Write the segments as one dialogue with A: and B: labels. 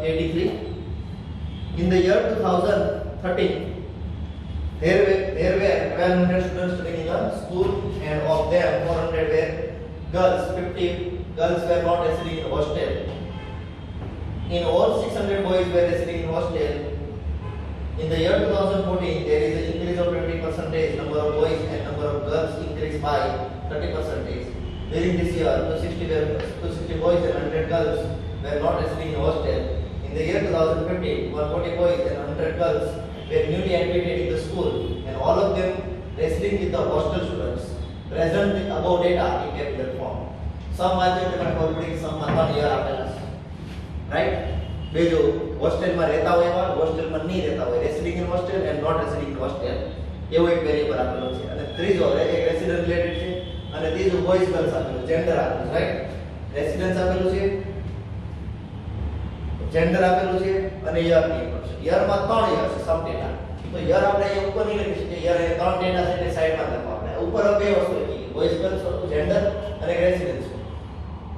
A: 83. In the year 2013, there were 1200 students studying in the school, and of them 400 were girls. 50 girls were not residing in hostel. In all, 600 boys were residing in hostel. In the year 2014, there is an increase of 20%. Number of boys and number of girls increased by 30%. During this year, 260 boys and 100 girls were not residing in hostel. In the year 2015, 140 boys and 100 girls were newly admitted in the school, and all of them residing with the hostel students. Present with above data in tabular form. Some વાંચો તમે ખબર પડી કે સમ માં 3 year આપેલા છે, right? બીજો હોસ્ટેલમાં રહેતા હોય એવા, હોસ્ટેલમાં નહીં રહેતા હોય, residing in hostel and not residing in hostel એવો એક વેરિયેબલ આપેલો છે. અને ત્રીજો એક રેસિડન્ટ રિલેટેડ છે, અને ત્રીજો બોયઝ ગર્લ્સ આપેલું, જેન્ડર આપેલું, રાઈટ? રેસિડન્સ આપેલું છે, જેન્ડર આપેલું છે, અને યર ની પણ છે. યરમાં 3 યર છે સમ ડેટા. તો યર આપણે અહીંયા ઉપર નહીં લખી શકીએ, યર એ 3 ડેટા છે એટલે સાઈડમાં લખો. આપણે ઉપર બે વસ્તુ લખી, બોયઝ ગર્લ્સ, જેન્ડર અને રેસિડન્સ.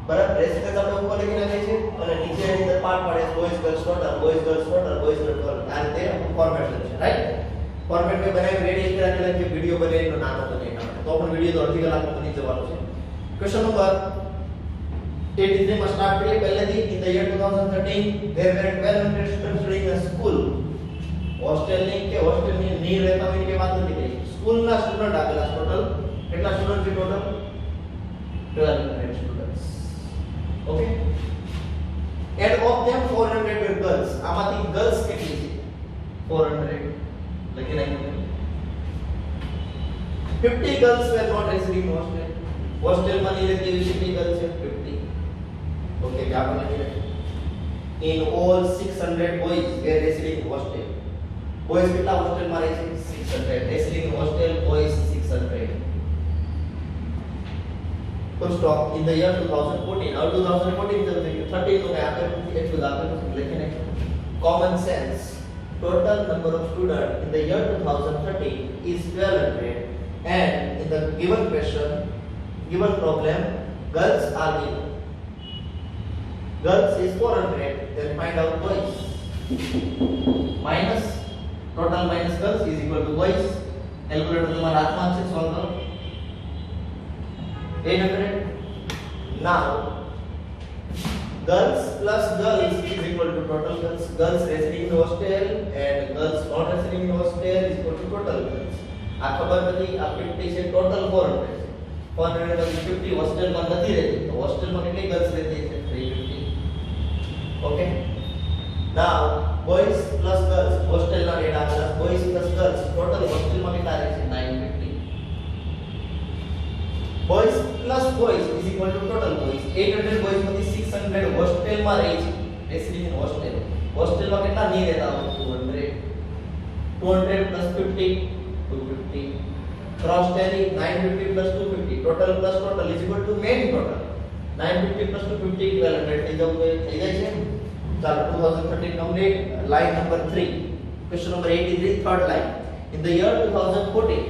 A: બરાબર? રેસિડન્સ આપણે ઉપર લખી નાખીએ છીએ, અને નીચેની અંદર પાર્ટ પાડે boys girls total, boys girls total, boys girls total. આ રીતે ફોર્મેટ છે, રાઈટ? ફોર્મેટ મે બનાવી રેડી કરી રાખેલા છે. વિડિયો બનાવીને નાનો બનાવીને તો પણ વિડિયો તો અડધી કલાકમાં બની જવાનો છે. ક્વેશ્ચન નંબર 83 માં સ્ટાર્ટ કરીએ પહેલેથી. In the year 2013 there were 1200 students studying in a school. Hostel ની કે હોસ્ટેલ ની નહીં રહેતા હોય કે વાત નથી કરી. સ્કૂલ ના સ્ટુડન્ટ આપેલા ટોટલ કેટલા સ્ટુડન્ટ છે? Total 1200 students. Okay, and of them 400 were girls. આમાંથી ગર્લ્સ કેટલી છે? 400 લખી નાખ્યું. 50 girls were not residing in hostel. Hostel માં નહીં રહેતી એવી કેટલી ગર્લ્સ છે? 50. ઓકે, क्या આપણે લખી નાખ્યું. In all 600 boys were residing in hostel. boys કેટલા હોસ્ટેલ માં રહે છે? 600. residing in hostel boys 600. full stop. In the year 2014, और 2014 चल रही है 30 तो मैं आपको એટલું દાખલ લખી નાખ્યું. common sense. Total number of students in the year 2013 is 1200, and in the given question, given problem, girls are given. Girls is 400, then find out boys. Minus total minus girls is equal to boys. Calculator तुम्हारा हाथ से solve करो. 800. Now girls plus girls is equal to total girls. Girls residing in hostel and girls not residing in hostel is equal to total girls. આ ખબર નથી. આ 50 છે, total 400 છે. 400 માંથી 50 હોસ્ટેલમાં નથી રહેતી, તો હોસ્ટેલમાં કેટલી ગર્લ્સ રહેતી છે? 350. ઓકે, નાઉ બોયઝ પ્લસ ગર્લ્સ, હોસ્ટેલના ડેટા આપેલા, બોયઝ પ્લસ ગર્લ્સ ટોટલ હોસ્ટેલમાં કેટલા રહે છે? 950. boys plus boys is equal to total boys. 800 boys માંથી 600 હોસ્ટેલમાં રહે છે, રેસિડિંગ ઇન હોસ્ટેલ. હોસ્ટેલમાં કેટલા નહીં રહેતા હોય? 200. 200 plus 50 250. cross tally 950 plus 250 total plus total is equal to main total. 950 plus 250 1200 થઈ જાય છે. ચાલો 2013 complete. line number 3, question number 83, third line. In the year 2014,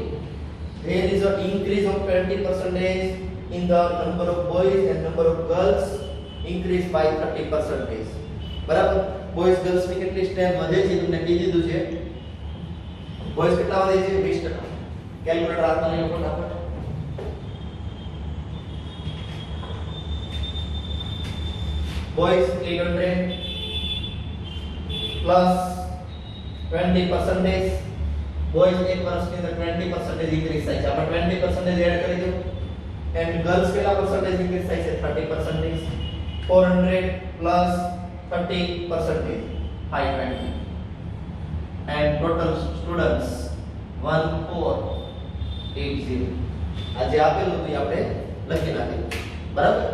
A: there is an increase of 20% in the number of boys and number of girls increased by 30%. બરાબર? boys girls ની કેટલી strength વધે છે તમને કહી દીધું છે. boys કેટલા વધે છે? 20%. કેલ્ક્યુલેટર હાથમાં લઈ લો ફટાફટ. boys 800 plus 20%. boys એક વર્ષની અંદર 20% increase થાય છે. આપણે 20% એડ કરી દો. and girls કેટલા percentage increase થાય છે? 30%. 400 plus 30% 520. and total students 1480. આ જે આપેલું હતું આપણે લખી નાખ્યું. બરાબર?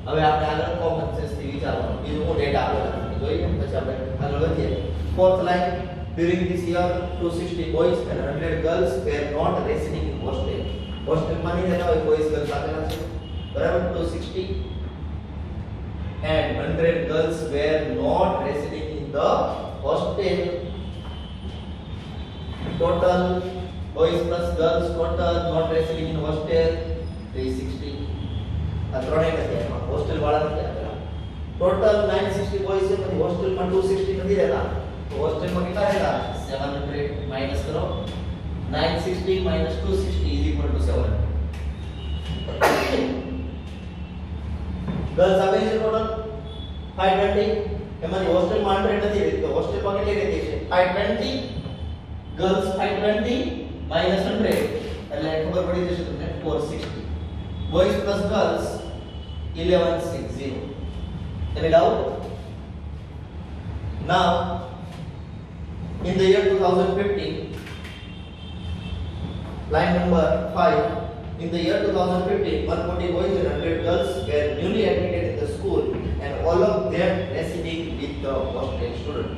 A: હવે આપણે આગળ કોમન સેન્સ થી વિચારવાનું. બીજું હું ડેટા આપેલા જોઈએ પછી આપણે આગળ વધીએ. fourth line. During this year 260 boys and 100 girls were not residing in hostel. hostel માં નહીં રહેતા હોય, boys girls આપેલા છે. બરાબર? 260 and 100 girls were not residing in the hostel. Total boys plus girls total not residing in hostel 360. આ ત્રણેય નથી આમાં હોસ્ટેલ વાળા નથી આપેલા. ટોટલ 960 બોયઝ છે પછી હોસ્ટેલમાં 260 નથી રહેતા તો હોસ્ટેલમાં કેટલા રહેતા 700 માઈનસ કરો 960 minus 260 is equal to 7 girls આવે છે ટોટલ 520 એમાંથી હોસ્ટેલમાં 100 નથી રહેતી તો હોસ્ટેલમાં કેટલી રહેતી છે 520 ગર્લ્સ 520 minus 100 એટલે ખબર પડી જશે તમને 460 boys plus girls 1160 any doubt now in the year 2015 line number 5 in the year 2015 140 boys and 100 girls were newly admitted in the school and all of them residing with the hostel student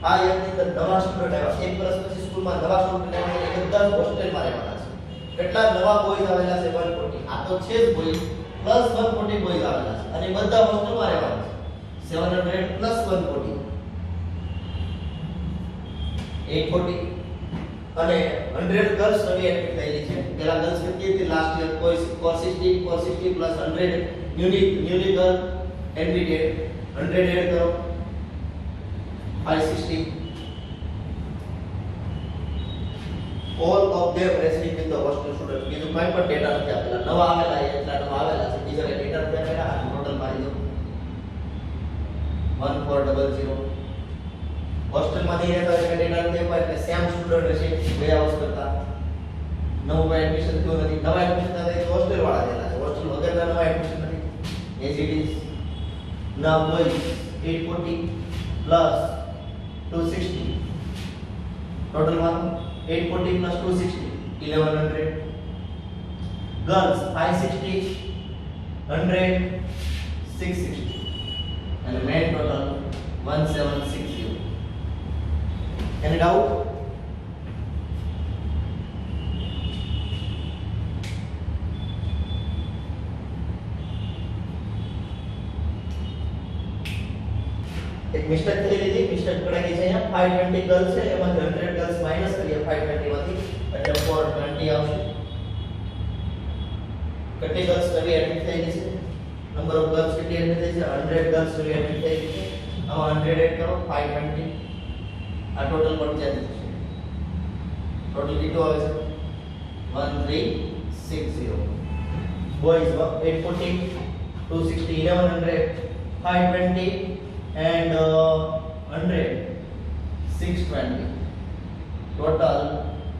A: આ યરની અંદર નવા student આવ્યા એક વર્ષ પછી સ્કૂલમાં નવા student આવ્યા એ બધા હોસ્ટેલમાં રહેવાના છે કેટલા નવા બોયઝ આવેલા છે 140 આ તો છે જ બોયઝ પ્લસ 140 બોયઝ આવેલા છે અને બધા હોસ્ટેલમાં રહેવાના છે 700 પ્લસ 140 840 અને 100 ગર્લ્સ નવી એડમિટ થયેલી છે પેલા ગર્લ્સ કેટલી હતી લાસ્ટ યર કોઈ 460 plus 100 newly girl admitted 100 add કરો 560 all of them residing with the hostel students બીજું કોઈ પણ ડેટા નથી આપેલા નવા આવેલા એટલા નવા આવેલા છે બીજા ડેટા નથી આપેલા આ ટોટલ મારી દો 1400 હોસ્ટેલમાં નહીં રહેતા એટલે ડેટા નથી આપ્યા એટલે સેમ સ્ટુડન્ટ રહેશે ગયા વર્ષ કરતા નવું કોઈ એડમિશન થયું નથી નવા એડમિશન થતા તો હોસ્ટેલ વાળા દેલા છે હોસ્ટેલ વગરના નવા એડમિશન નથી as it is now boys 840 plus 260 total one 840 plus 260 1100 girls 560 100 660 and main total 1760 any doubt एक मिस्टेक થઈ લીધી મિસ્ટેક કરાઈ છે અહીંયા 520 ગર્લ્સ છે એમાંથી 100 ગર્લ્સ માઈનસ કરીએ 520 માંથી એટલે 420 આવશે કેટલી ગર્લ્સ નવી એડમિટ થયેલી છે નંબર ઓફ ગર્લ્સ કેટલી એડમિટ થઈ છે 100 ગર્લ્સ નવી એડમિટ થયેલી છે આમાં 100 એડ કરો 520 આ ટોટલ પણ ચેન્જ થશે ટોટલ કેટલું આવે છે 1360 બોયઝ 840 260 1100 520 and 100 620 total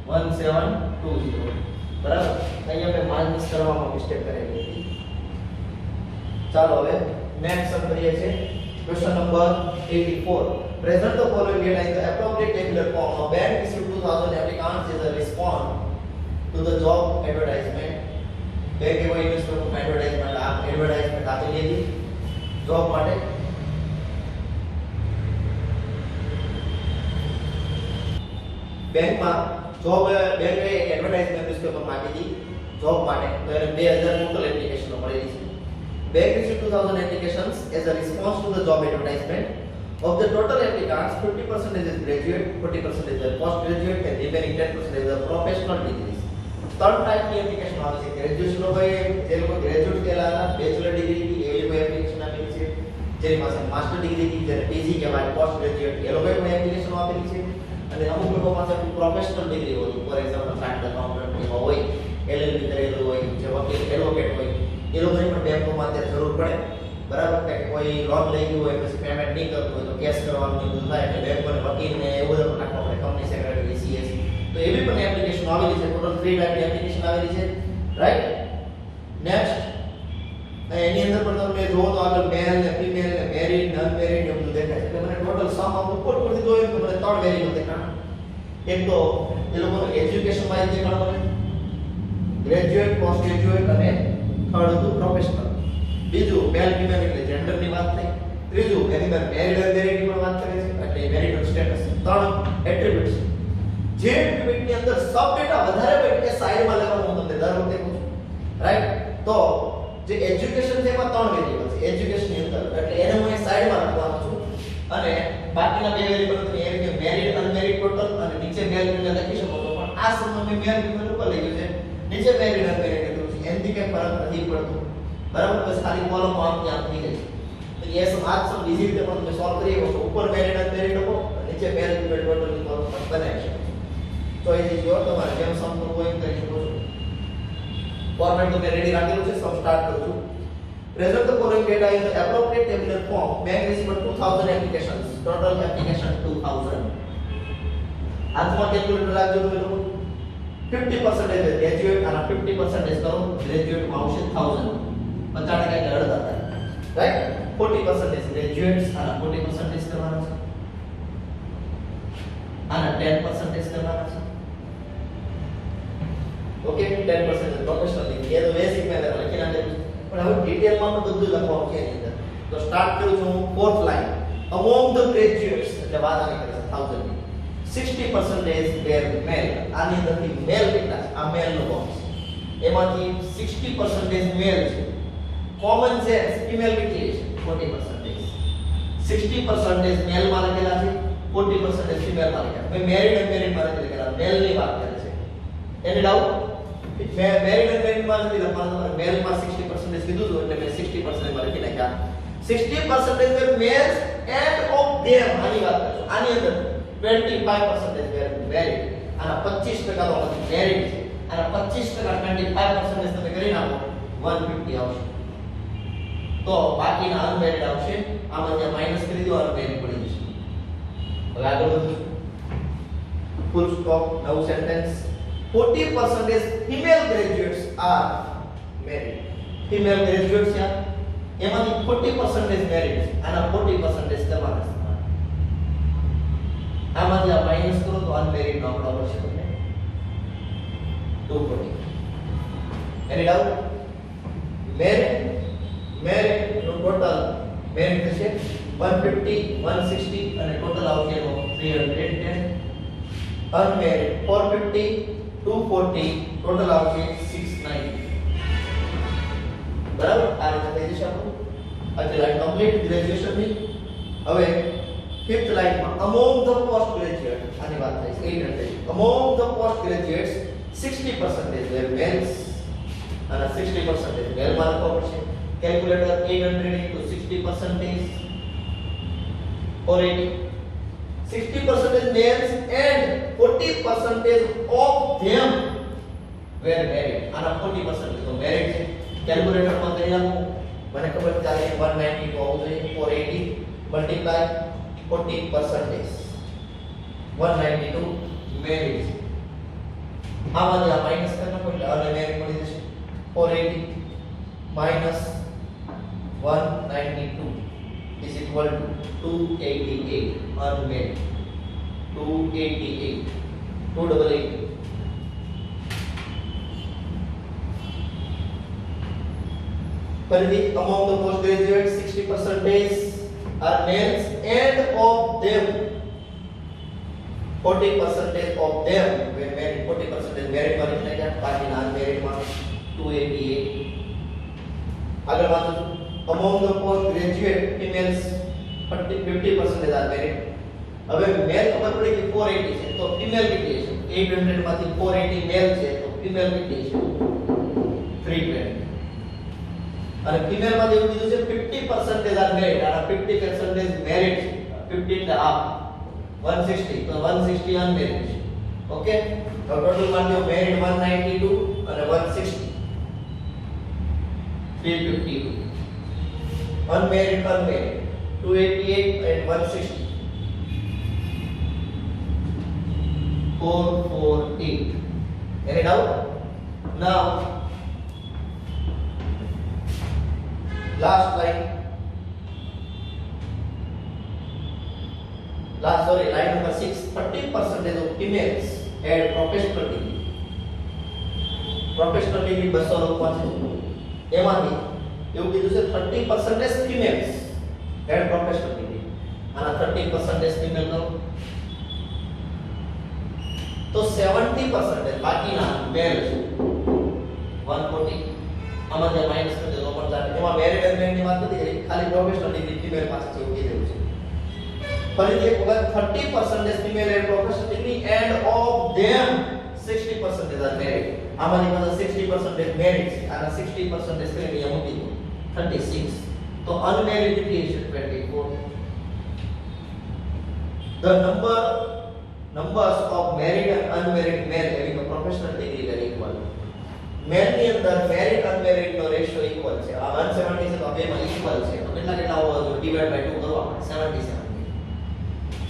A: 1720 બરાબર અહીંયા આપણે માઇનસ કરવામાં મિસ્ટેક કરેલી હતી ચાલો હવે નેક્સ્ટ સમ કરીએ છીએ question number 84 present the following data in the appropriate tabular form a bank received 2000 applicants as a response to the job advertisement bank એવો ઇન્વેસ્ટમેન્ટ એડવર્ટાઇઝમેન્ટ આપેલી હતી જોબ માટે બેંકમાં જોબ બેંકે એડવર્ટાઇઝમેન્ટ ન્યૂઝપેપરમાં આપી હતી જોબ માટે તો એને 2000 ટોટલ એપ્લિકેશનો મળેલી છે bank received 2000 applications as a response to the job advertisement of the total applicants 50% is graduate 40% is postgraduate and remaining 10% is professional degrees ત્રણ ટાઈપની એપ્લિકેશન આવે છે ગ્રેજ્યુએશન લોકોએ જે લોકો ગ્રેજ્યુએટ થયેલા હતા બેચલર ડિગ્રી હતી એ લોકોએ એપ્લિકેશન આપેલી છે જેની પાસે માસ્ટર ડિગ્રી હતી જેને પીજી કહેવાય પોસ્ટ ગ્રેજ્યુએટ એ લોકોએ પણ એપ્લિકેશન આપેલી છે અને અમુક લોકો પાસે પ્રોફેશનલ ડિગ્રી હોય ફોર એક્ઝામ્પલ ચાર્ટર્ડ એકાઉન્ટન્ટ એવા હોય એલએલબી કરેલું હોય જે વકીલ એડવોકેટ હોય એ લોકોની પણ બેંકોમાં અત્યારે જરૂર પડે બરાબર કે કોઈ લોન લઈ ગયું હોય પછી પેમેન્ટ નહીં કરતું હોય તો કેશ કરવાનું ને બધું થાય એટલે બેંકોને વકીલને એવું બધું નાખવા પડે કંપની સેક્રેટરી સીએસ તો એવી પણ એપ્લિકેશન આવેલી છે ટોટલ 3 ટાઈપની એપ્લિકેશન આવેલી છે રાઈટ નેક્સ્ટ એની અંદર પણ તમે જોવો તો આગળ મેલ ને ફીમેલ ને મેરિડ નન મેરિડ એવું બધું દેખાય છે એટલે મને ટોટલ સમ આપ ઉપર પરથી જોયું તો મને ત્રણ વેરીનો દેખાય એક તો એ લોકોનું એજ્યુકેશન વાઇઝ દેખાણ મને ગ્રેજ્યુએટ પોસ્ટ ગ્રેજ્યુએટ અને થર્ડ હતું પ્રોફેશનલ બીજું મેલ ફીમેલ એટલે જેન્ડર ની વાત થઈ ત્રીજું એની અંદર મેરિડ અને મેરિડ ની પણ વાત કરે છે એટલે મેરિડ સ્ટેટસ ત્રણ એટ્રીબ્યુટ્સ જે એટ્રીબ્યુટ ની અંદર સબ ડેટા વધારે હોય એ સાઈડમાં લેવાનું હું તમને દર વખતે કહું છું રાઈટ તો જે એજ્યુકેશન છે એમાં ત્રણ વેરીએબલ છે એજ્યુકેશન ની અંદર એટલે એને હું અહીં સાઈડમાં રાખવાનો છું અને બાકીના બે વેરીએબલ તમે એ રીતે મેરિડ અનમેરિડ ટોટલ અને નીચે મેલ ફીમેલ લખી શકો છો પણ આ સમય મેં મેલ ફીમેલ ઉપર લઈ ગયું છે નીચે મેરિડ અનમેરિડ લખ્યું છે એનાથી કઈ ફરક નથી પડતો બરાબર બસ ખાલી કોલમ આમ ત્યાં થઈ ગઈ તો તો એ સમ બીજી રીતે પણ તમે સોલ્વ કરી શકો છો. ઉપર મેરિટ અને મેરિટ લખો, નીચે મેરિટ ટોટલ બનાવી શકો છો. તો એ જ જો તમારે જેમ સમ કરવું હોય એમ કરી શકો છો. ફોર્મેટ તો મેં રેડી રાખેલું છે. સમ સ્ટાર્ટ કરું છું. Present the following data in the appropriate tabular form. Bank received 2000 applications. Total application 2000. હાથમાં કેલ્ક્યુલેટર રાખજો તમે લોકો. 50% ગ્રેજ્યુએટ અને 50% કરો ગ્રેજ્યુએટ માં આવશે 1000. 50% એટલે અડધા થાય. રાઈટ? 40% ગ્રેજ્યુએટ્સ અને 40% કરવાના છે. અને 10% કરવાના છે. Okay 10% professional degree. એ તો બેસિક મેં લખી નાખેલું. પણ હવે ડિટેલમાં તો બધું લખવાનું છે એની અંદર. તો સ્ટાર્ટ કરું છું હું fourth line. Among the graduates એટલે વાત આની કરે છે 1000 ની. 60% were male. આની અંદરથી મેલ કેટલા છે? આ મેલ નો બોક્સ. એમાંથી 60% મેલ છે. કોમન સેન્સ ફિમેલ કેટલી છે? 40%. 60% મેલ માં લખેલા છે, 40% ફિમેલ માં લખેલા. મેં મેરિડ અને મેરિડ માં લખેલા. મેલ ની વાત કરે છે. એની ડાઉટ? મેરિડ અને મેરિડ માં નથી લખવાનું. મેલ માં 60% કીધું હતું એટલે મેં 60% માં લખી નાખ્યા. 60% were males and of them આની વાત કરીશું. આની અંદર 25% were married અને 25% તો મેરિડ છે. અને 25% 25% તમે કરી નાખો 150 આવશે. તો બાકીના અનમેરિડ આવશે. આમાં જે માઈનસ કરી દો અનમેરિડ પડી જશે. હવે આગળ વધીશું. Full stop. નવું sentence. 40% female graduates are married. Female graduates છે એમાંથી 40% married છે અને 40% કરવાના છે. આમાંથી આ માઈનસ કરો તો અનમેરિડ નો આંકડો મળશે તમને 240. એની ડાઉટ? મેરિડ નો ટોટલ મેરિડ થશે 150 160 અને ટોટલ આવશે એનો 310. અનમેરિડ 450 240 ટોટલ આવશે 690. બરાબર? આ રીતે થઈ જશે આપણું. આજે લાઈન કમ્પ્લીટ ગ્રેજ્યુએશન ની. હવે ફિફ્થ લાઈનમાં among the post graduates આની વાત થઈ છે 800. among the post graduates 60% were males અને 60% male માં લખવા પડશે. Calculator 800 into 60% or 80. 60% males and 40% of them were married. આના 40% તો married છે. કેલ્ક્યુલેટર માં કરી નાખો. મને ખબર ચાલે 192 આવવું જોઈએ. 480 multiply 40%. 192 married. આમાંથી આ માઈનસ કરી નાખો એટલે અનમેરિડ મળી જશે. 480 minus 192 is equal to 288. Unmarried 288 288. Further, among the postgraduates 60% are males and of them 40% of them were married. 40% married માં એટલે કે બાકીના unmarried માં 288. આગળ વાત among the postgraduate females 50% are married. હવે મેલ ખબર પડી કે 480 છે તો ફિમેલ કેટલી છે? 800 માંથી 480 મેલ છે તો ફિમેલ કેટલી છે? 320. અને ફિમેલ માં એવું કીધું છે 50% are married અને 50% married છે. 50 એટલે half 160 તો 160 unmarried છે. ઓકે? તો ટોટલ માં જો married 192 અને 160 352. Unmarried 288 and 160 448. Any doubt? Now last line. Line number 6. 30% of females had professional degree. Professional degree 200 લખવા છે. એમાંથી એવું કીધું છે 30% females had professional degree અને 30% female કરો તો 70% બાકીના મેલ છે 140. આમાં જે માઈનસ કરી દેજો પણ ચાલે. એમાં મેરિડ અને મેરિડની વાત નથી કરી, ખાલી પ્રોફેશનલ ડિગ્રી ફિમેલ પાસે છે એવું કીધું છે. ફરીથી એક વખત 30% female and professional degree and of them 60% are married. આમાંની પાસે 60% મેરિડ છે અને 60% કરીને અહીંયા મૂકી દો 36. તો unmarried કેટલી હશે 24. The numbers of married and unmarried men having a professional degree are equal. Men ની અંદર મેરિડ અનમેરિડ નો રેશિયો ઇક્વલ છે. આ 170 છે તો બેમાં ઇક્વલ છે. તો કેટલા હોવા જોઈએ? ડિવાઇડ બાય 2 કરો આપણે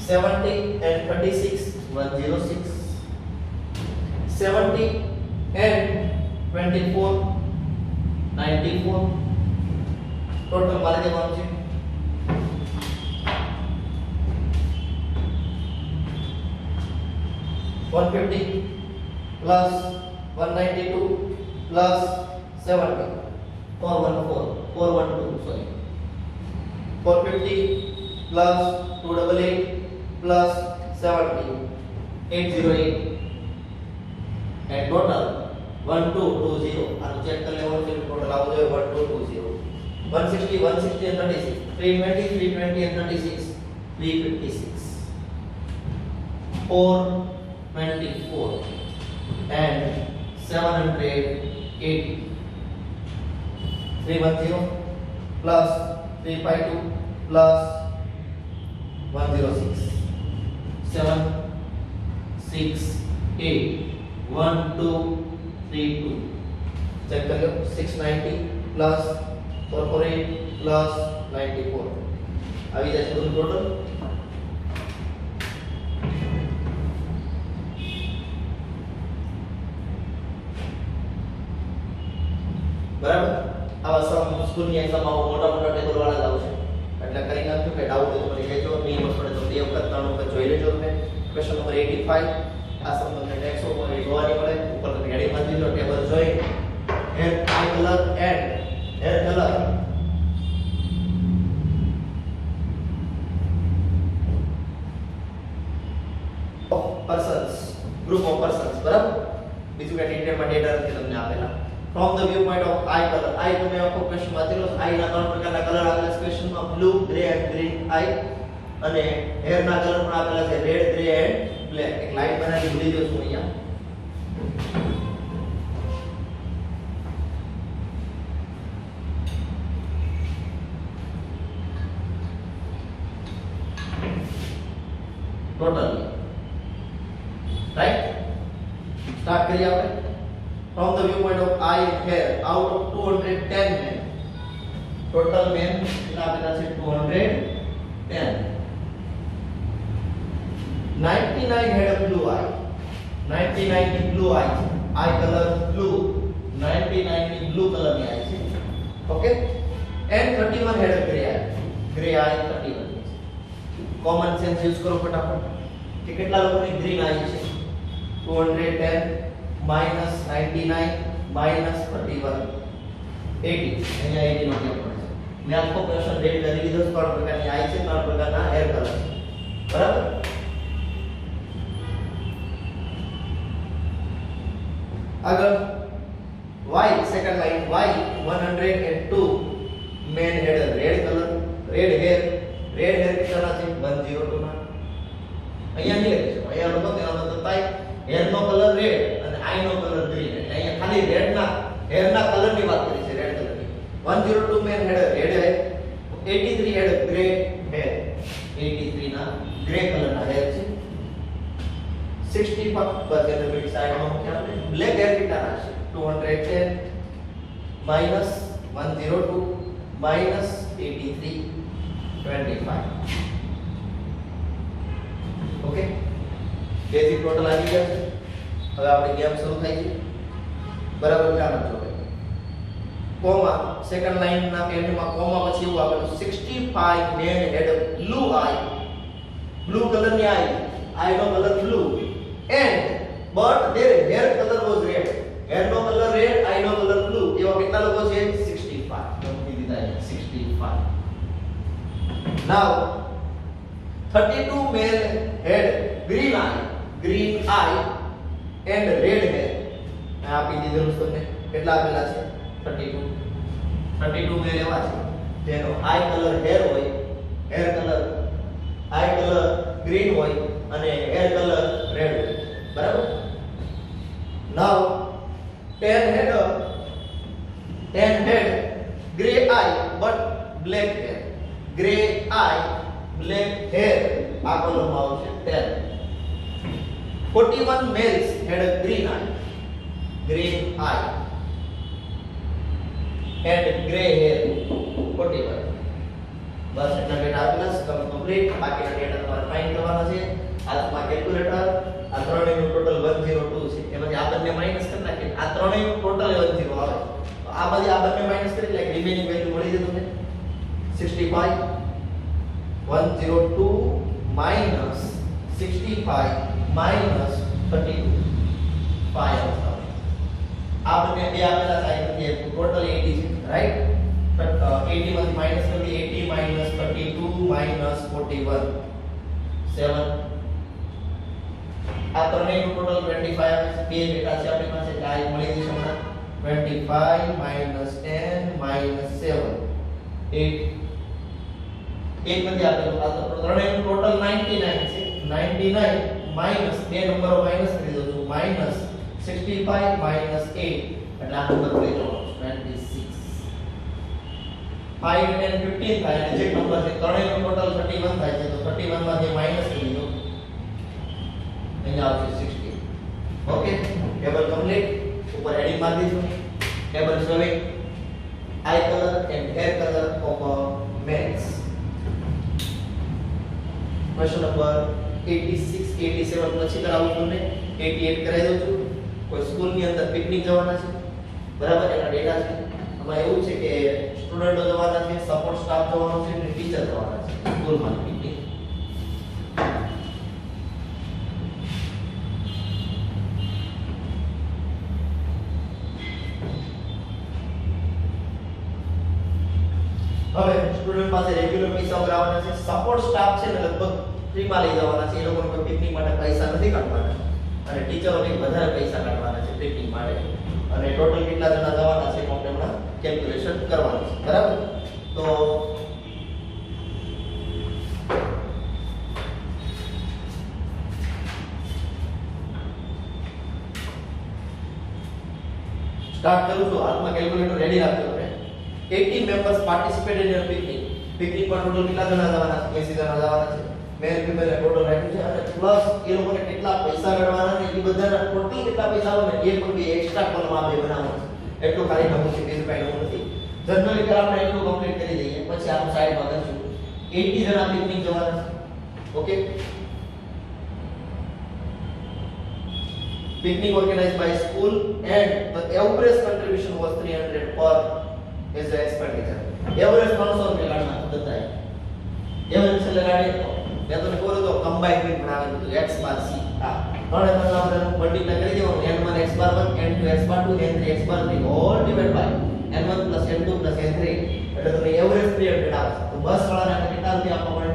A: 70 and 36 106. 70 and 24 94. ટોટલ મારે દેવાનું છે 150 plus 192 plus 70 412 sorry 450 plus 288 plus 70 808 and total 1220. આનું ચેક કરી લેવાનું છે. ટોટલ આવું જોઈએ 1220. 160 160 and 36 320 320 and 36 356 424 and 780 310 plus 352 plus 106 7 6 8 1 2 3 2. Check कर लो 690 plus 448 plus 94 આવી જાય છે બધું ટોટલ. બરાબર. આવા સમ સ્કૂલની એક્ઝામમાં મોટા મોટા ટેબલ વાળા જ આવશે એટલે કરી નાખજો. કે ડાઉટ હોય તો મને કહેજો. નહીં પડે તો બે વખત ત્રણ વખત જોઈ લેજો તમે. ક્વેશ્ચન નંબર 85 આ સમ તમને ટેક્સ્ટ ઉપર જોવાની પડે. ઉપર તમે હેડિંગ બાંધી લો ટેબલ જોઈ hair I colour and hair colour persons group of persons. બરાબર. બીજું કે ડિટેલમાં ડેટા નથી તમને આપેલા. From the viewpoint of eye color, eye તમે આખો ક્વેશ્ચન વાંચેલો છે. eye ના ત્રણ પ્રકારના કલર આપેલા છે ક્વેશ્ચનમાં blue, grey and green I અને હેર ના કલર પણ આપેલા છે રેડ, ગ્રે એન્ડ બ્લેક. એક લાઈન બનાવી ભૂલી ગયો છું અહીંયા. ટોટલ રાઈટ સ્ટાર્ટ કરીએ આપણે. From the viewpoint of eye and hair, out of 210 men, total men કેટલા આપેલા છે 210. 99 had a blue eye. 99 ની blue eye છે. eye color blue. 99 ની blue color ની eye છે. Okay? And 31 had a gray eye. Gray eye 31 છે. Common sense use કરો ફટાફટ. કે કેટલા લોકોની green eye છે? 210 minus 99 minus 31 80. અહીંયા 80 નો કેમ પડે છે? મેં આખો ક્વેશ્ચન રેડ કરી લીધો. ત્રણ પ્રકારની આઈ છે, ત્રણ પ્રકારના હેર કલર છે. બરાબર. આગળ y second line y 102 men had a red color red hair કેટલા છે 102 ના. અહીંયા નહીં લખી શકો. અહીંયા લખો તેનો મતલબ થાય હેર નો કલર રેડ અને આઈ નો કલર ગ્રીન. એટલે અહીંયા ખાલી રેડ ના હેર ના કલર ની વાત કરી છે. રેડ કલર ની 102 men had a red hair. 83 had a gray hair. 83 ના ગ્રે કલર ના હેર છે. 65 બસ એને પેલી સાઈડ માં મૂકી આપણે. બ્લેક હેર કેટલા ના છે 210 minus 102 minus 83 25. Okay basic total આવી ગયા છે. હવે આપણે ગેમ શરૂ થાય છે. બરાબર ધ્યાન આપજો. કોમા સેકન્ડ લાઈન ના એન્ડમાં કોમા પછી એવું આપેલું 65 men had a blue eye. Blue colour ની આઈ નો colour blue and but their hair color was red. hair નો કલર રેડ, આઈ નો કલર બ્લુ. એવા કેટલા લોકો છે 65. લખી દીધા છે 65. now 32 men had green eye and red hair. આપી દીધેલું છે તમને. કેટલા આપેલા છે 32 મેલ એવા છે જેનો આઈ કલર હેર હોય, hair colour I colour green હોય અને હેર કલર રેડ હોય. બરાબર. now 10 had gray eye but black grey I black hair આ કોલમમાં આવશે 10 41 males had a green eye and gray hair 41 બસ એટલા ડેટા આપેલા છે કમ્પ્લીટ બાકીના ડેટા તમારે ફાઇન્ડ કરવાના છે હાથમાં કેલ્ક્યુલેટર આ ત્રણેયનું ટોટલ 102 છે એમાંથી આ બંને માઈનસ કરી નાખીએ આ ત્રણેયનું ટોટલ 10 આવે તો આ બધી આ બંને માઈનસ કરી એટલે રિમેનિંગ વેલ્યુ મળી જશે તમને 65 102 minus 65 minus 32 5 આવશે આ બંને બે આપેલા છે એટલે ટોટલ 80 છે રાઈટ but 80 માંથી માઈનસ કરી 80 32 41 7 આ ત્રણેયનું ટોટલ 25 આવે છે બે ડેટા છે આપણી પાસે એટલે આ મળી જશે હમણાં 25 10 7 8 એક માંથી આપેલું આ તો ત્રણેયનું ટોટલ 99 છે 99 માઈનસ બે નંબરો માઈનસ કરી દઉં છું માઈનસ 65 માઈનસ 8 એટલે આ નંબર લઈ જવાનો 26 5 અને 15 થાય એટલે જે નંબર છે ત્રણેયનું ટોટલ 31 થાય છે તો 31 માંથી માઈનસ કરી દો અહીંયા આવશે 60 ઓકે ટેબલ કમ્પ્લીટ ઉપર એડિંગ મારી દીધું table showing I colour and hair colour of males question number 86 87 પછી કરાવું તમને 88 કરાવી દઉં છું કોઈ સ્કૂલ ની અંદર પિકનિક જવાના છે બરાબર એના ડેટા છે આમાં એવું છે કે સ્ટુડન્ટો જવાના છે સપોર્ટ સ્ટાફ જવાનો છે અને ટીચર જવાના છે સ્કૂલમાં પિકનિક હવે સ્ટુડન્ટ પાસે રેગ્યુલર પૈસા ઉઘરાવવાના છે સપોર્ટ સ્ટાફ છે ને લગભગ ફ્રી માં લઈ જવાના છે એ લોકોને કોઈ પિકનિક માટે પૈસા નથી કાઢવાના અને ટીચરોને વધારે પૈસા કાઢવાના છે પિકનિક માટે અને ટોટલ કેટલા જણા જવાના છે આપણે હમણાં કેલ્ક્યુલેશન કરવાનું છે બરાબર તો સ્ટાર્ટ કરું છું હાથમાં કેલ્ક્યુલેટર રેડી રાખજો તમે 80 members participated in a picnic picnic પર ટોટલ કેટલા જણા જવાના છે 80 જણા જવાના છે મેલ ફીમેલ ટોટલ રાખ્યું છે અને પ્લસ એ લોકોને કેટલા પૈસા કાઢવાના ને એ બધાના ટોટલ કેટલા પૈસા આવે ને એ પણ બે એક્સ્ટ્રા કોલમ આપણે બનાવવાનો છે એટલું ખાલી નમું છે બીજું કાંઈ નવું નથી જનરલી પહેલા આપણે એટલું કમ્પ્લીટ કરી દઈએ પછી આપણે સાઈડમાં કરશું 80 જણા પિકનિક જવાના છે okay picnic organized by school and the average contribution was 300 per as the expenditure average 300 રૂપિયા કાઢવાના બધાય એવરેજ છે લગાડી તો મેં તમને કહ્યું તો કમ્બાઈન કરીને બનાવેલું હતું x બાર c હા હવે તમને આપણે મલ્ટીપ્લાય કરી દેવાનું n1 x bar 1 n2 x bar 2 n3 x bar 3 all divide by n1 n2 n3 એટલે તમને એવરેજ 300 આવે તો બસ વાળાને કેટલા રૂપિયા આપવા પડે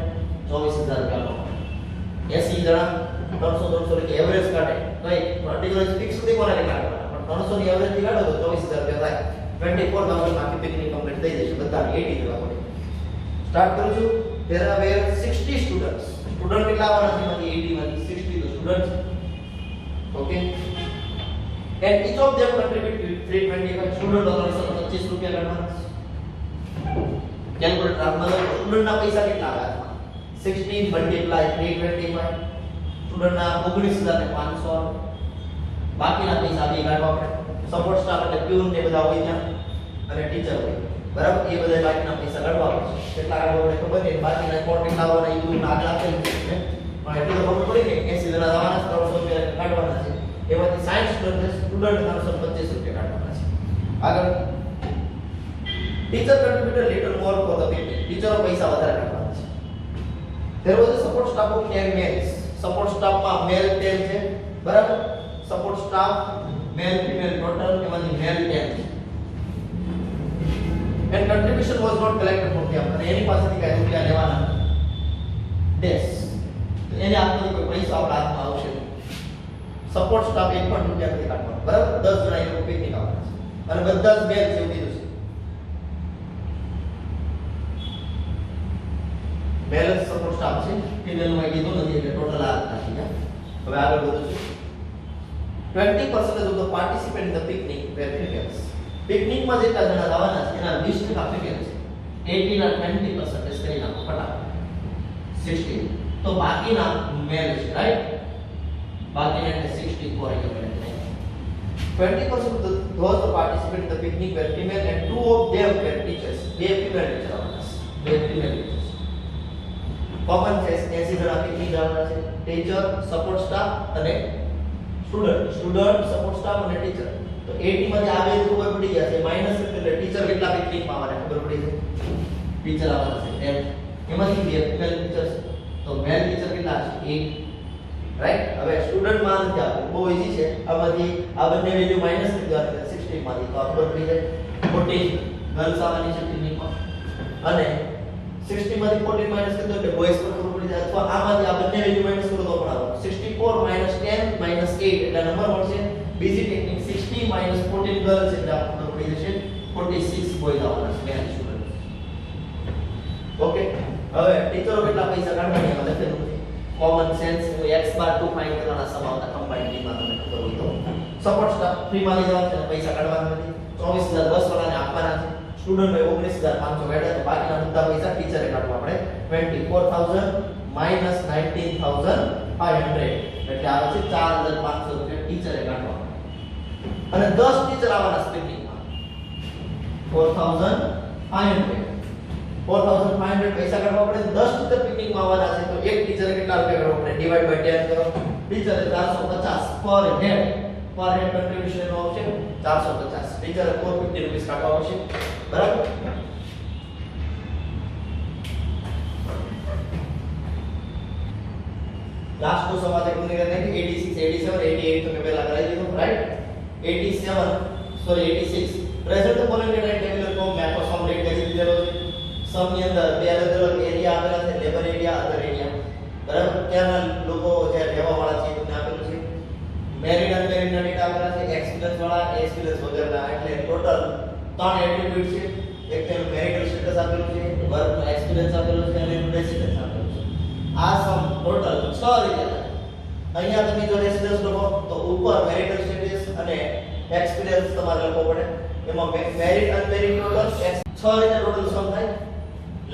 A: 24000 રૂપિયા આપવા પડે 80 જણા 300 એટલે એવરેજ કાઢે તો એ પર્ટિક્યુલર ફિક્સ સુધી કોને કાઢવાના પણ 300 ની એવરેજ થી કાઢો તો 24000 રૂપિયા થાય 24000 માં પિકનિક કમ્પ્લીટ થઈ જશે બધા 80 જેવા પડે સ્ટાર્ટ કરું છું there were 60 students સ્ટુડન્ટ કેટલા આવવાના છે એમાંથી 80 માંથી 60 તો student okay and each of them contributed 325 student $325 રૂપિયા કાઢવાના કેલ્ક્યુલેટર આપમાં સ્ટુડન્ટ ના પૈસા કેટલા આવ્યા 16 મલ્ટીપ્લાય 325 સ્ટુડન્ટ ના 19500 બાકીના પૈસા બે કાઢવા પડે સપોર્ટ સ્ટાફ એટલે પ્યુન ને બધા હોય ત્યાં અને ટીચર હોય બરાબર એ બધા બાકીના પૈસા કાઢવા પડે કેટલા કાઢવા પડે ખબર નહીં બાકીના કોર્ટિંગ લાવવાના ઈ દૂર આગળ આપેલ છે પણ એટલું તો ખબર પડી કે 80 જણા જવાના 300 રૂપિયા કાઢવાના છે એમાંથી 60 સ્ટુડન્ટ 325 રૂપિયા કાઢવાના છે આગળ teacher contributed little more for the picnic ટીચરો પૈસા વધારે કાઢવાના છે there was a support staff of 10 males support સ્ટાફમાં મેલ 10 છે બરાબર સપોર્ટ સ્ટાફ મેલ ફીમેલ ટોટલ એમાંથી મેલ 10 છે and contribution was not collected from them અને એની પાસેથી કઈ રૂપિયા લેવાના ડેસ તો એને આપવાનો કોઈ પૈસા આપણા હાથમાં આવશે સપોર્ટ સ્ટાફ 1 પણ રૂપિયા નથી કાઢવાનો બરાબર 10 જણા એ લોકો પિકનિક આવવાના છે અને બધા જ મેલ છે એવું કીધું છે મેલ સપોર્ટ સ્ટાફ છે ફીમેલ માં કીધું નથી એટલે ટોટલ આ નથી હવે આગળ વધું છું 20% of the participants in the picnic were females picnic માં જેટલા જણા આવવાના છે એના 20% ફીમેલ છે 80 ના 20% કરી નાખો ફટાફટ 60 તો બાકીના મેલ છે રાઈટ બાકીના 64 અહીંયા મળે 20% of those who participate in the picnic were female and two of them were teachers. બે female teacher આવવાના છે બે female teachers. કોમન છે 80 જણા પિકનિક જવાના છે ટીચર સપોર્ટ સ્ટાફ અને સ્ટુડન્ટ સપોર્ટ સ્ટાફ અને ટીચર. તો 80 માંથી આ બે ખબર પડી ગયા છે માઈનસ એટલે ટીચર કેટલા પિકનિક માં આવવાના ખબર પડી છે ટીચર આવવાના છે એમ એમાંથી બે ફિમેલ ટીચર્સ તો મેલ ટીચર કેટલા છે 8 રાઈટ. હવે સ્ટુડન્ટ માં નથી આપે બહુ ઈઝી છે આમાંથી આ બંને વેલ્યુ માઈનસ કરી દેવાની છે 60 માંથી તો આ ખબર પડી જાય 14 ગર્લ્સ આવવાની છે પિકનિકમાં અને 60 માંથી 14 માઈનસ કરી દો એટલે બોયઝ પર ખબર પડી જાય અથવા આમાંથી આ બંને વેલ્યુ માઈનસ કરો તો પણ આવે 64 10 8 એટલે નંબર મળશે. બીજી ટેકનિક 60 14 ગર્લ્સ એટલે આ ખબર પડી જશે 46 બોયઝ આવવાના છે મેલ સ્ટુડન્ટ. ઓકે હવે ટીચરો કેટલા પૈસા કાઢવાના એમાં લખેલું છે common sense x bar 2 find કરવાના સમાવતા કમ્બાઈન્ડ માં તમને ખબર હોય તો સપોર્ટ સ્ટાફ ફ્રી માં લીધા છે પૈસા કાઢવાના નથી 24000 10 વાળાને આપવાના છે સ્ટુડન્ટ હોય 19500 કાઢ્યા તો બાકીના બધા પૈસા ટીચરે કાઢવા આપણે 24000 19500 એટલે આવે છે 4500 રૂપિયા ટીચરે કાઢવા અને 10 ટીચર આવવાના સ્પીકિંગમાં 4500 પૈસા કાઢવા પડે 10 ટીચર પિકનિકમાં આવવાના છે તો એક ટીચરે કેટલા રૂપિયા કાઢવા પડે ડિવાઇડ બાય 10 કરો ટીચરે 450 પર હેડ કોન્ટ્રીબ્યુશન નો ઓપ્શન 450 ટીચરે 450 રૂપિયા કાઢવા પડશે બરાબર. લાસ્ટ નો સવાલ છે તમને કહે છે 86 87 88 તમે પહેલા કરાવી દીધું right 86 present the following data table form map of sum rate કેસી દીધેલો છે સમ ની અંદર બે અલગ અલગ એરિયા આપેલા છે લેબર એરિયા અધર એરિયા બરાબર ત્યાંના લોકો જે રહેવા વાળા છે તમને આપેલું છે મેરિડ અનમેરિડ ના ડેટા આપેલા છે એક્સપિરિયન્સ વાળા એક્સપિરિયન્સ વગરના એટલે ટોટલ 3 એટ્રીબ્યુટ છે એક તો મેરિટલ સ્ટેટસ આપેલું છે વર્ક નો એક્સપિરિયન્સ આપેલો છે અને રેસિડન્સ આપેલું છે. આ સમ ટોટલ 6 રીતે થાય. અહીંયા તમે જો રેસિડન્સ લખો તો ઉપર મેરિટલ સ્ટેટસ અને એક્સપિરિયન્સ તમારે લખવો પડે એમાં મેરિડ અનમેરિડ ટોટલ 6 રીતે ટોટલ સમ થાય.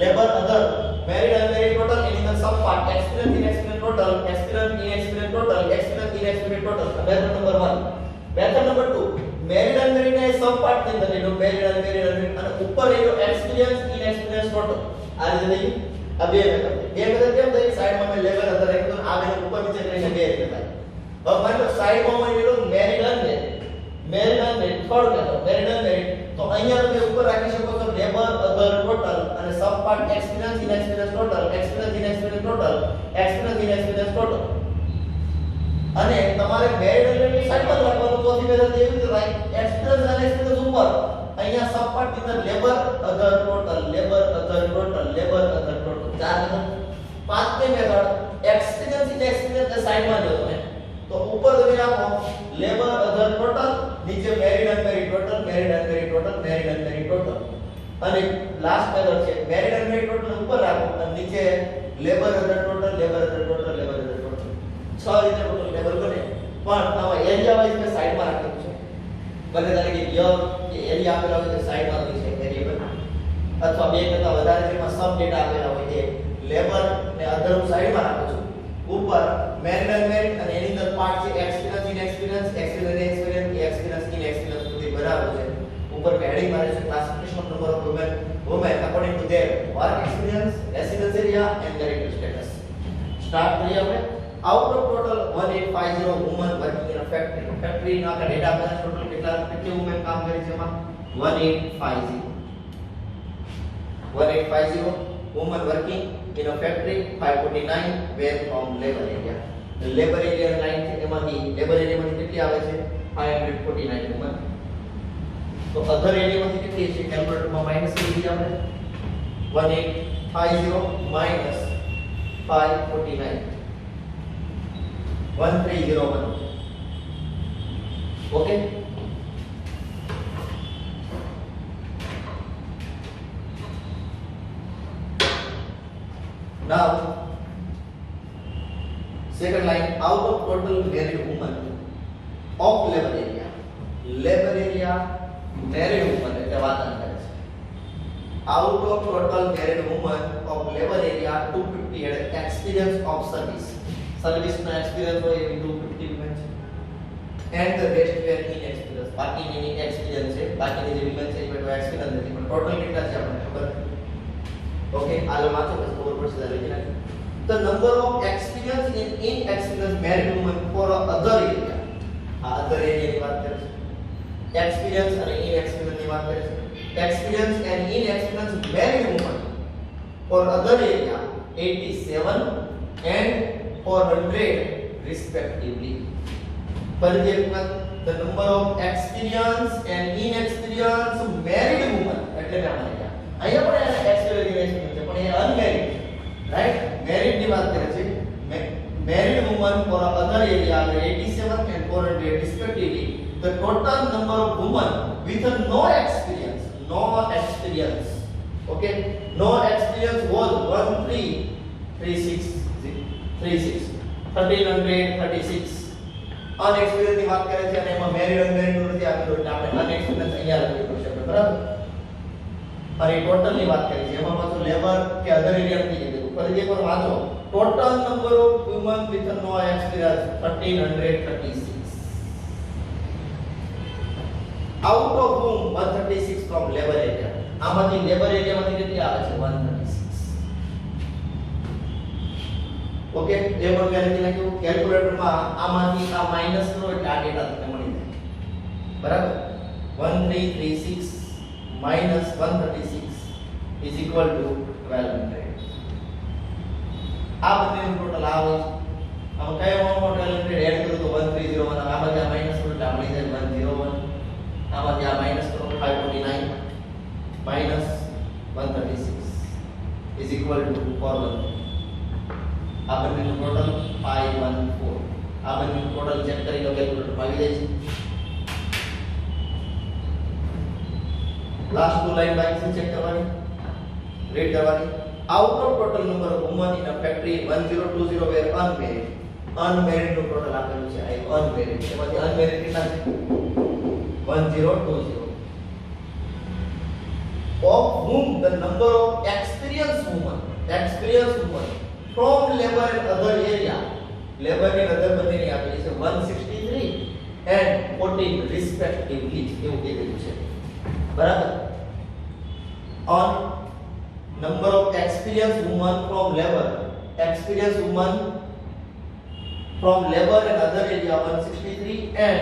A: Labour other married unmarried total એની અંદર sum part experience inexperience total experience inexperience total experience inexperience total method number 1. Method number 2 married unmarried ને સમ પાર્ટ ની અંદર એનો મેરિડ અનમેરિડ અને ઉપર એનો એક્સપિરિયન્સ ઇનએક્સપિરિયન્સ ટોટલ આ રીતે થઈ આ બે મેથડ કેમ થાય સાઈડમાં મેં લેબર અધર રાખ્યું આ બે ઉપર નીચે કરીને બે રીતે થાય. હવે માની લો સાઈડમાં મેં લીધું married unmarried third method married unmarried તો અહીંયા તમે ઉપર રાખી શકો છો લેબર અધર ટોટલ અને sub part experience inexperience total experience inexperience total experience inexperience total અને તમારે મેરિડ અનમેરિડ સાઈડમાં રાખવાનું તો ધીમે ધીમે એવી રીતે થાય એક્સપિરિયન્સ અને એક્સપિરિયન્સ ઉપર અહીંયા સબ પાર્ટ ની અંદર labour other total labour other total labour other total ચાર મેથડ. પાંચમી મેથડ એક્સપિરિયન્સ ઇનએક્સપિરિયન્સ સાઈડમાં લો તમે તો ઉપર તમે રાખો લેબર અધર ટોટલ નીચે married unmarried total married unmarried total married unmarried total અને લાસ્ટ મેથડ છે મેરિડ અનમેરિડ ટોટલ ઉપર રાખો અને નીચે labour other total labour other total labour other total 6 રીતે ટોટલ લેબર બને પણ આમાં એરિયા વાઇઝ મેં સાઈડમાં રાખેલું છે બને તરીકે યર કે એરિયા આપેલા હોય છે સાઈડમાં લખી છે વેરીએબલ અથવા બે કરતા વધારે જેમાં સબ ડેટા આપેલા હોય છે લેબર ને અધર હું સાઈડમાં રાખું છું ઉપર મેરિડ અનમેરિડ અને એની અંદર પાર્ટ છે એક્સપિરિયન્સ ઇનએક્સપિરિયન્સ એક્સપિરિયન્સ ઇનએક્સપિરિયન્સ એક્સપિરિયન્સ સુધી બરાબર છે ઉપર હેડિંગ મારે છે classification of number of women according to their work experience residence area and marital status. Start કરીએ આપણે out of total 1850 women working in a factory ના આપણા ડેટા આપેલા ટોટલ કેટલી women કામ કરી છે એમાં 1850 women working in a factory 549 were from labor area. The labor area line છે એમાંથી labor area માંથી કેટલી આવે છે 549 women. તો અધર એરિયા માંથી કેટલી છે કેલ્ક્યુલેટરમાં માઈનસ કરી દીધી આપણે 1850 minus 549 1301. Okay now second line out of total married women of labor area married women એટલે વાત કરે છે out of total married women of labor area 250 had experience of service no experience હોય એ 250 women છે and the rest were inexperienced બાકીની inexperience છે બાકીની જે women છે એ બધો experience નથી પણ ટોટલ કેટલા છે આપણને ખબર ઓકે આલો વાંચો બસ ખબર પડશે લખી નાખો the number of experienced and inexperienced married women for other area આ other area ની વાત કરે છે experience અને inexperience ની વાત કરે છે experience and inexperienced married women for other area 87 and 400 respectively. ફરીથી એક વખત the number of experienced and inexperienced married women એટલે કે આમાં અહીંયા પણ experience છે પણ એ unmarried રાઈટ married ની વાત કરે છે married women for other area 87 and 400 respectively. The total number of women with no experience okay no experience was 1336 unexperienced ની વાત કરે છે અને એમાં મેરિડ અનમેરિડ નું નથી આપેલું એટલે આપણે અનએક્સપિરિયન્સ અહીંયા લખી પડશે બરાબર અને ટોટલ ની વાત કરી છે એમાં પાછું લેબર કે અધર એરિયા નથી કીધું ફરીથી એકવાર વાંચો total number of women with no experience 1336 out of whom 136 from labor area આમાંથી લેબર એરિયામાંથી કેટલી આવે છે 136 ઓકે એ પણ મેં લખી નાખ્યું કેલ્ક્યુલેટરમાં આમાંથી આ માઈનસ કરો એટલે આ ડેટા તમને મળી જાય બરાબર 1336 minus 136 is equal to 1200 આ બંનેનું ટોટલ આવે આમાં કયો અમાઉન્ટ 1200 એડ કરો તો 1301 આમાંથી આ માઈનસ કરો એટલે મળી જાય 101 આમાંથી આ માઈનસ કરો 549 minus 136 is equal to 413 આ બંનેનું ટોટલ 514 આ બંનેનું ટોટલ ચેક કરી લો કેલ્ક્યુલેટરમાં આવી જાય છે લાસ્ટ ટુ લાઈન બાકી છે ચેક કરવાની રીડ કરવાની out of total number of women in a factory 1020 were unmarried નું ટોટલ આપેલું છે આ unmarried એમાંથી unmarried કેટલા છે 1020 of whom the number of experienced women from labor and other area labor and other બંનેની આપેલી છે 163 and 14 respectively એવું કીધું છે બરાબર on number of experienced women from labor and other area 163 and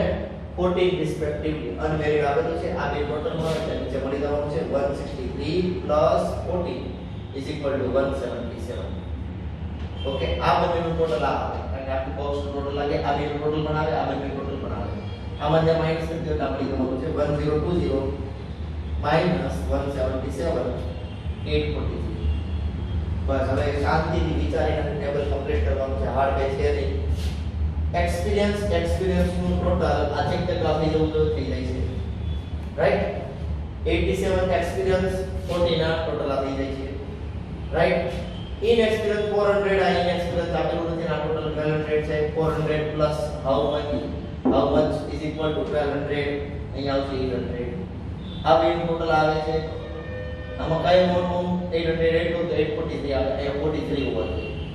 A: 14 respectively unmarried આવેલું છે આ બે ટોટલ માં એટલે નીચે મળી જવાનું છે 163 plus 14 is equal to 177 okay આ બંનેનું ટોટલ આવે કારણ કે આખું બોક્સ ટોટલ લાગે આ બેનું ટોટલ પણ આવે આ બંનેનું ટોટલ પણ આવે આમાં જે માઈનસ કરી દો એટલે મળી જવાનું છે 1020 minus 177 843 બસ હવે શાંતિથી વિચારીને ટેબલ કમ્પ્લીટ કરવાનું છે હાર્ડ બે છે નહીં experience નું ટોટલ આ ચેક કરતા આપી જવું તો થઈ જાય છે રાઈટ 87 experience 14 આ ટોટલ આપી જાય છે રાઈટ inexperience 400 આ inexperience આપેલું નથી આ ટોટલ 1200 છે 400 plus how much is equal to 1200 અહીંયા આવશે 800 આ બે ટોટલ આવે છે આમાં કઈ મોટું 800 એટલું તો 843 આવે અહીંયા 43 ઉપર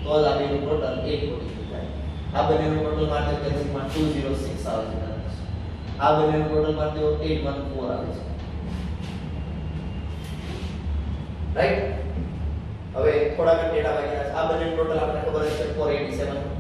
A: તો જ આ બેનું ટોટલ 843 થાય આ બંનેનું ટોટલ માટે કેલ્ક્યુલેશનમાં 206 આવે છે આ બંનેનું ટોટલ માટે 814 આવે છે રાઈટ હવે થોડા ઘણા ડેટા બાકી છે આ બંનેનું ટોટલ આપણને ખબર છે 487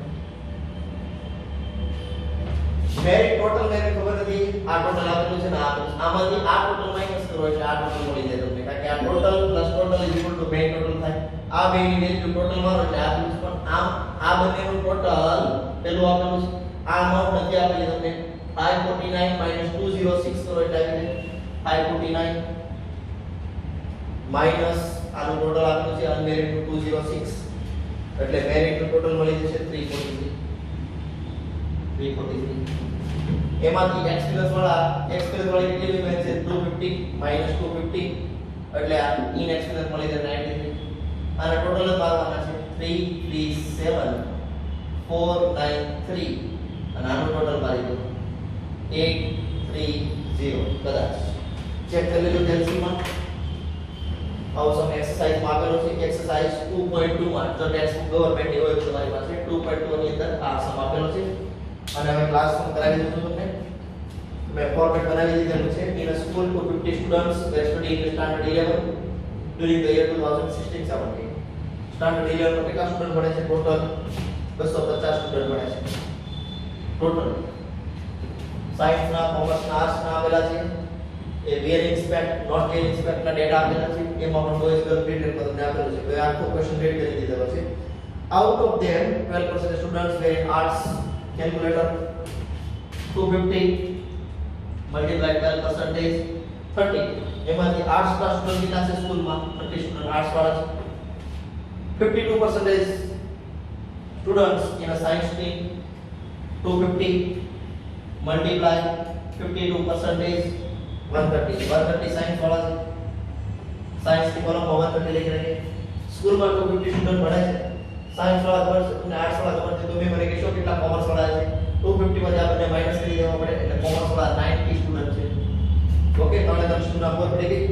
A: મેરિટ ટોટલ મેરિટ ખબર નથી આ ટોટલ આપેલું છે ને આમાંથી આ ટોટલ માઈનસ કરો એટલે આ ટોટલ મળી જાય તમને કારણ કે આ total plus total is equal to main total થાય આ બેની વેલ્યુ ટોટલ મારો એટલે આપેલું છે પણ આ બંનેનું ટોટલ પેલું આપેલું છે આ અમાઉન્ટ નથી આપેલી તમને 549 206 કરો એટલે આવી જાય 549 માઈનસ આનું ટોટલ આપેલું છે અનમેરિટ નું 206 એટલે મેરિટ નું ટોટલ મળી જશે 343 એમાંથી એક્સપિરિયન્સ વાળી કેટલી વેલ્યુ છે 250 250 એટલે આ ઇનએક્સપિરિયન્સ મળી જાય 93 આના ટોટલ જ મારવાના છે 337 493 અને આનું ટોટલ મારી દો 830 કદાચ ચેક કરી લેજો કેલ્સીમાં આવું સમ એક્સરસાઇઝ માં આપેલો છે એક્સરસાઇઝ 2.2 માં જો ટેક્સ્ટ બુક ગવર્નમેન્ટ ની હોય તો તમારી પાસે 2.2 ની અંદર આ સમ આપેલો છે અને અમે ક્લાસરૂમ કરાવી દીધું તમને મેં ફોર્મેટ બનાવી દીધેલું છે in a school to 50 students were studying in standard 11 during the year 2016-17 standard 11 માં કેટલા સ્ટુડન્ટ ભણે છે ટોટલ 250 સ્ટુડન્ટ ભણે છે ટોટલ સાયન્સ ના કોમર્સ ના આર્ટ્સ ના આવેલા છે એ વેરિંગ સ્પેક્ટ નોટ વેરિંગ સ્પેક્ટ ના ડેટા આપેલા છે એમાં પણ બોયઝ ગર્લ ડિટેલ પર તમને આપેલું છે તો એ આખો ક્વેશ્ચન રેડ કરી દીધેલો છે out of them 12% students were in arts calculator 250 multiply 12% 30 એમાંથી આર્ટ્સ ના સ્ટુડન્ટ કેટલા છે સ્કૂલમાં 30 સ્ટુડન્ટ આર્ટ્સ વાળા છે 52% students in a science stream 250 multiply 52% 130 science वाला છે साइंस की कॉलम 130 लिख रहे हैं स्कूल में 250 स्टूडेंट पढ़े છે साइंस वाला खबर છે અને આર્ટ્સ વાળા ખબર છે તો મે મને કહેશો કેટલા કોમર્સ વાળા છે 250 માંથી આપણે માઈનસ કરી દેવા પડે એટલે કોમર્સ વાળા 90 સ્ટુડન્ટ છે ઓકે તો આપણે સ્ટુડન્ટ ખબર પડી ગઈ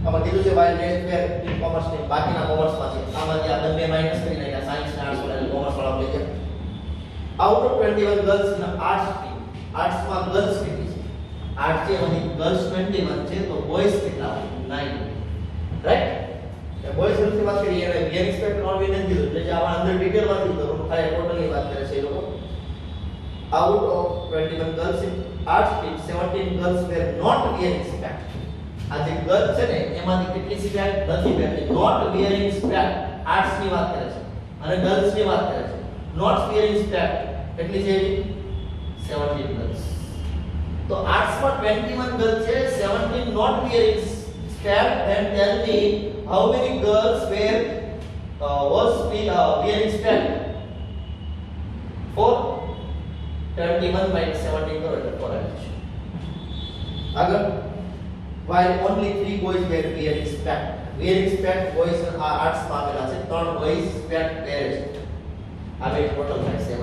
A: આમાં કીધું છે while next pair in commerce ને બાકીના કોમર્સ માં છે આમાંથી આપણે બે માઈનસ કરી નાખ્યા સાયન્સ અને આર્ટ્સ વાળા કોમર્સ વાળા લઈ ગયા out of 21 girls in arts stream arts માં ગર્લ્સ કેટલી છે આર્ટ્સ જે માંથી ગર્લ્સ 21 છે તો બોયઝ કેટલા 9 રાઈટ એ બોયઝ ની વાત કરીએ અને ગેમ સ્પેક્ટ નોટ વિન નથી એટલે જે આવા અંદર ડિટેલ માં કીધું તો ખાલી ટોટલી વાત કરે છે એ લોકો out of 21 girls in arts stream 17 girls were not wearing spec આ જે ગર્લ્સ છે ને એમાંથી કેટલી સ્પેક નથી પહેરતી not wearing spec આર્ટ્સ ની વાત કરે છે અને ગર્લ્સ ની વાત કરે છે not wearing spec કેટલી છે 17 girls તો આર્ટ્સ માં 21 girls છે 17 not wearing spec then tell me how many girls was wearing spec 4 21 minus 17 करो એટલે 4 આવે છે આગળ while only 3 boys were wearing spec boys આ આર્ટ્સ માં આવેલા છે 3 boys spec પહેરે છે આ બે ટોટલ થાય 7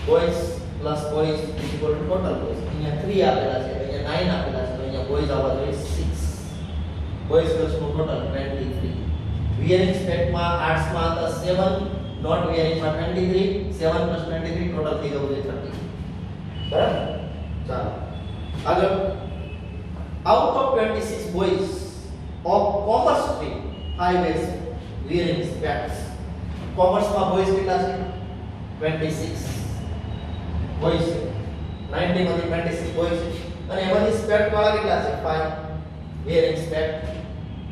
A: boys plus boys is equal to total boys અહીંયા 3 આપેલા છે અહીંયા 9 આપેલા છે તો અહીંયા boys આવવા જોઈએ 6 boys girls નું ટોટલ 23 wearing spec માં આર્ટ્સ માં હતા 7 not wearing માં 23 7 plus 23 total થઈ ગયું છે 30 બરાબર ચાલો આગળ out of 26 boys of commerce stream 5 were wearing specs commerce માં boys કેટલા છે 26 boys 90 માંથી 26 boys અને એમાંથી spec વાળા કેટલા છે 5 wearing spec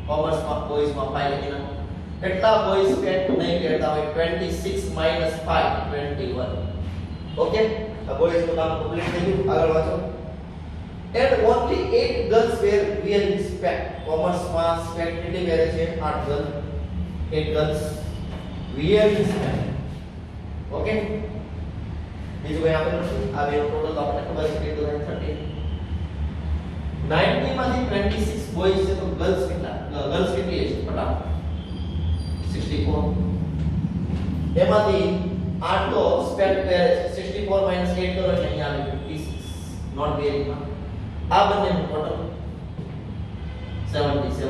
A: commerce માં boys માં 5 લખીને કેટલા બોયઝ સ્પેક નહીં પહેરતા હોય 26 5 21 ઓકે આ બોયઝ નું કામ કમ્પ્લીટ થઈ ગયું આગળ વાંચો and only 8 girls were wearing spec commerce માં સ્પેક કેટલી પહેરે છે 8 girls 8 girls wearing spec okay બીજું કઈ આપેલું છે આ બે ટોટલ આપણે ખબર છે કેટલું થાય 30 90 માંથી 26 બોયઝ છે તો ગર્લ્સ કેટલી છે ફટાફટ 64 એમાંથી 8 તો સ્પેક પહેરે છે 64 8 કરો એટલે અહીંયા આવે 56 નોટ વેરિંગ માં આ બંનેનું ટોટલ 77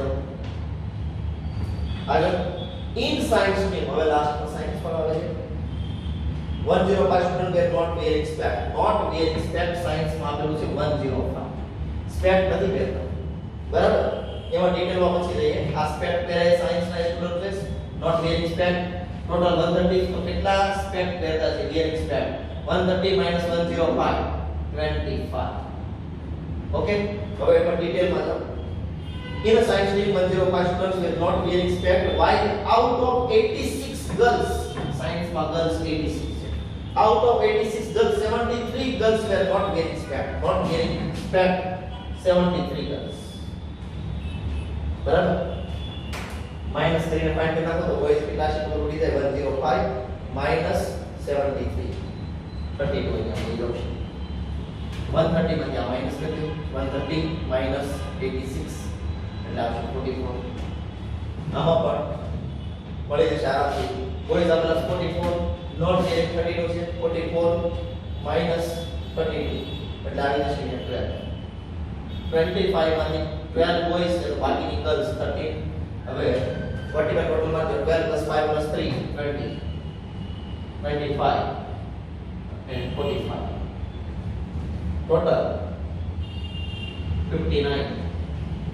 A: આગળ ઇન સાયન્સ સ્ટ્રીમ હવે લાસ્ટ માં સાયન્સ પર આવે છે 105 student were not wearing spec science માં આપેલું છે 105 સ્પેક નથી પહેરતા બરાબર એમાં ડિટેલમાં પછી લઈએ આ સ્પેક પહેરે સાયન્સ ના student not wearing spec total 130 તો કેટલા spec પહેરતા છે wearing spec 130 minus 105 25 ઓકે હવે પર ડિટેલ માં જાઓ in a science stream 105 students were not wearing spec while out of 86 girls science માં girls 86 છે out of 86 girls 73 girls were not wearing spec 73 girls બરાબર माइनस કરીને ફાઇન્ડ કરી નાખો તો બોયઝ કેટલા છે તો ઉડી જાય 105 માઈનસ 73 32 અહીંયા થઈ જશે 130 માંથી આ માઈનસ કરી દો 130 માઈનસ 86 એટલે આવશે 44 આમાં પણ મળી જશે આરામથી બોયઝ આપેલા 44 નોટ જે 32 છે 44 માઈનસ 32 એટલે આવી જશે અહીંયા 12 25 માંથી 12 boys and બાકીની girls 13. હવે 45 ટોટલ માં 12 plus 5 plus 3 20 25 and 45 total 59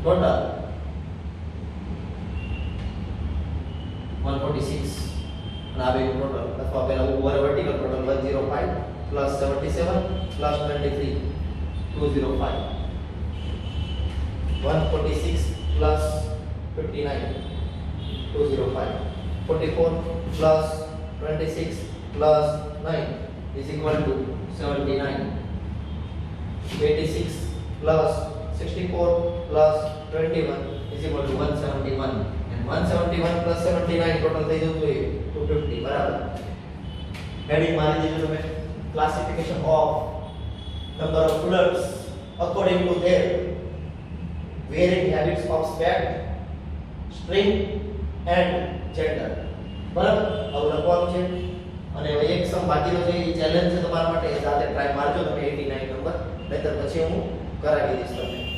A: total 146 અને આ બે ટોટલ અથવા પહેલા ઉપર vertical total 105 plus 77 plus 23 205 146 plus 59 205 44 plus 26 plus 9 is equal to 79 86 plus 64 plus 21 is equal to 171 and 171 plus 79 total થઈ જતું હોય 250 બરાબર હેડિંગ મારી દીધું તમે classification of number of students according to their varying habits of spect string and gender બરાબર આવું લખવાનું છે અને હવે એક સમ બાકીનો છે એ ચેલેન્જ છે તમારા માટે જાતે ટ્રાય મારજો તમે 89 નંબર નહીતર પછી હું કરાવી દઈશ તમને